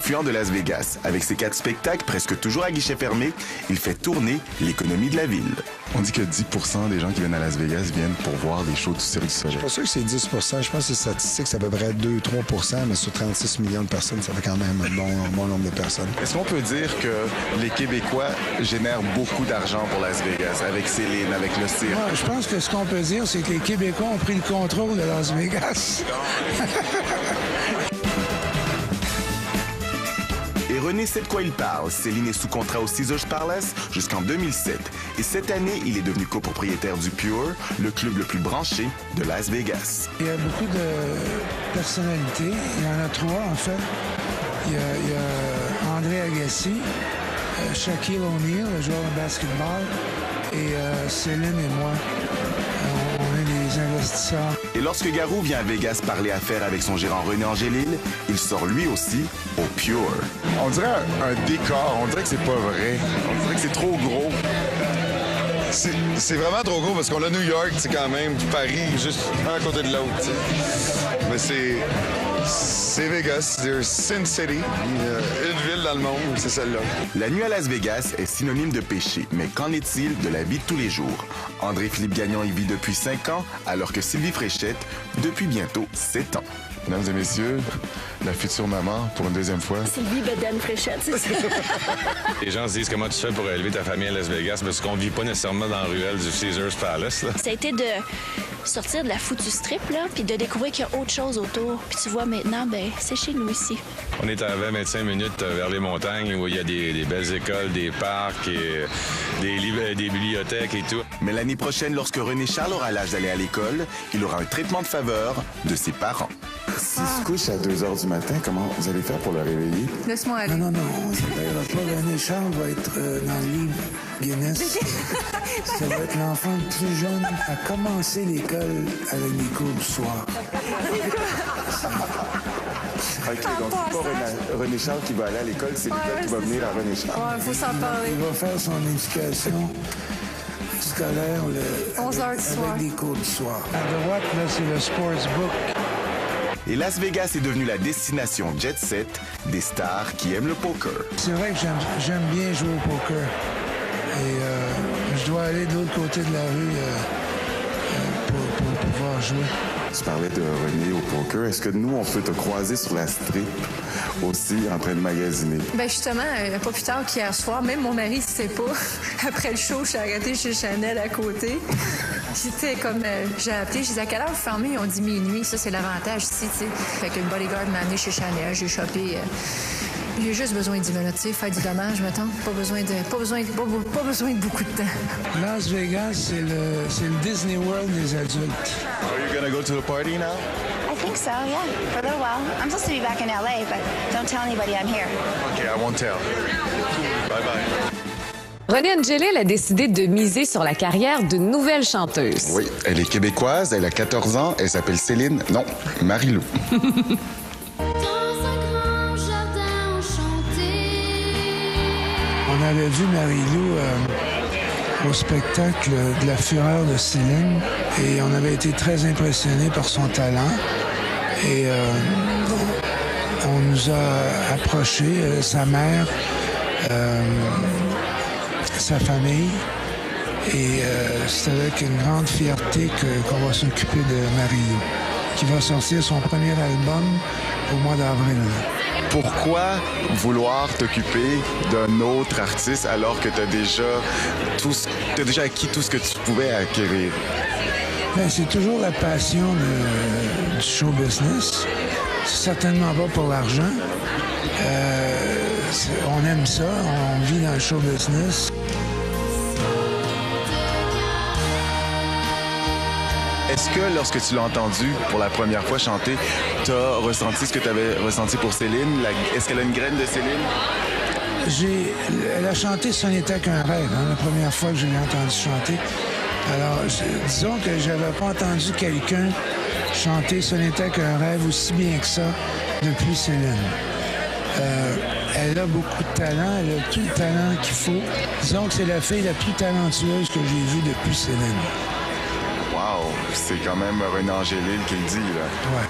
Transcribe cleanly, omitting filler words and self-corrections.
influents de Las Vegas. Avec ses 4 spectacles, presque toujours à guichet fermé, il fait tourner l'économie de la ville. On dit que 10% des gens qui viennent à Las Vegas viennent pour voir des shows du Cirque du Soleil. Je suis pas sûr que c'est 10 je pense que c'est statistique, c'est à peu près 2-3 mais sur 36 millions de personnes, ça fait quand même un bon nombre de personnes. Est-ce qu'on peut dire que les Québécois génèrent beaucoup d'argent pour Las Vegas, avec Céline, avec le cirque? Ouais, je pense que ce qu'on peut dire, c'est que les Québécois ont pris le contrôle de Las Vegas. Et René sait de quoi il parle. Céline est sous contrat au Caesars Palace jusqu'en 2007. Et cette année, il est devenu copropriétaire du Pure, le club le plus branché de Las Vegas. Il y a beaucoup de personnalités. Il y en a 3, en fait. Il y a André Agassi, Shaquille O'Neal, le joueur de basketball, et Céline et moi. On est des investisseurs. Et lorsque Garou vient à Vegas parler affaires avec son gérant René Angélil, il sort lui aussi au Pure. On dirait un décor, on dirait que c'est pas vrai. On dirait que c'est trop gros. C'est vraiment trop gros parce qu'on a New York, c'est quand même, puis Paris, juste un à côté de l'autre. T'sais. Mais c'est Vegas, c'est Sin City, une ville dans le monde, c'est celle-là. La nuit à Las Vegas est synonyme de péché, mais qu'en est-il de la vie de tous les jours? André-Philippe Gagnon y vit depuis 5 ans, alors que Sylvie Fréchette, depuis bientôt 7 ans. Mesdames et messieurs, la future maman pour une deuxième fois. Sylvie Bedaine Fréchette, c'est ça. Les gens se disent comment tu fais pour élever ta famille à Las Vegas parce qu'on vit pas nécessairement dans la ruelle du Caesars Palace. Là. Ça a été de sortir de la foutue strip, là, puis de découvrir qu'il y a autre chose autour. Puis tu vois maintenant, ben c'est chez nous ici. On est à 20-25 minutes vers les montagnes où il y a des belles écoles, des parcs, et des bibliothèques et tout. Mais l'année prochaine, lorsque René Charles aura l'âge d'aller à l'école, il aura un traitement de faveur de ses parents. S'il se couche à 2 h du matin, comment vous allez faire pour le réveiller? Laisse-moi aller. Non, ça ne va pas. René Charles va être dans le livre Guinness. Ça va être l'enfant le plus jeune à commencer l'école avec des cours du soir. OK, donc c'est pas René Charles qui va aller à l'école, c'est l'école qui va venir à René Charles. Ouais, il faut s'en parler. Il va faire son éducation scolaire 11 heures du soir. Avec des cours du soir. À droite, là, c'est le sportsbook. Et Las Vegas est devenue la destination jet-set des stars qui aiment le poker. C'est vrai que j'aime bien jouer au poker. Et je dois aller de l'autre côté de la rue pour pouvoir jouer. Tu parlais de René au poker. Est-ce que nous, on peut te croiser sur la strip aussi en train de magasiner? Ben justement, pas plus tard qu'hier soir, même mon mari ne sait pas. Après le show, je suis arrêtée chez Chanel à côté. J'étais comme, j'ai appelé, je disais à quelle heure vous fermez? Ils ont dit minuit. Ça, c'est l'avantage ici, tu sais. Fait que le bodyguard m'a amené chez Chanel, j'ai chopé. J'ai juste besoin de 10 minutes, tu sais, faire du dommage, mettons. Pas besoin de beaucoup de temps. Las Vegas, c'est le Disney World des adultes. Are you gonna go to the party now? I think so, yeah, for a little while. I'm supposed to be back in LA, but don't tell anybody I'm here. OK, I won't tell. Bye-bye. René Angélil a décidé de miser sur la carrière d'une nouvelle chanteuse. Oui, elle est québécoise, elle a 14 ans, elle s'appelle Céline, non, Marie-Lou. On avait vu Marie-Lou au spectacle de La Fureur de Céline et on avait été très impressionnés par son talent. Et on nous a approchés, sa mère, sa famille. Et c'est avec une grande fierté qu'on va s'occuper de Marie-Lou, qui va sortir son premier album au mois d'avril. Pourquoi vouloir t'occuper d'un autre artiste alors que tu as déjà acquis tout ce que tu pouvais acquérir? Bien, c'est toujours la passion du show business. C'est certainement pas pour l'argent. On aime ça, on vit dans le show business. Est-ce que lorsque tu l'as entendu pour la première fois chanter, tu as ressenti ce que tu avais ressenti pour Céline? Est-ce qu'elle a une graine de Céline? Elle a chanté Ce n'était qu'un rêve, hein, la première fois que je l'ai entendu chanter. Alors, disons que j'avais pas entendu quelqu'un chanter Ce n'était qu'un rêve aussi bien que ça depuis Céline. Elle a beaucoup de talent, elle a tout le talent qu'il faut. Disons que c'est la fille la plus talentueuse que j'ai vue depuis Céline. Wow, c'est quand même René Angélil qui le dit, là. Ouais.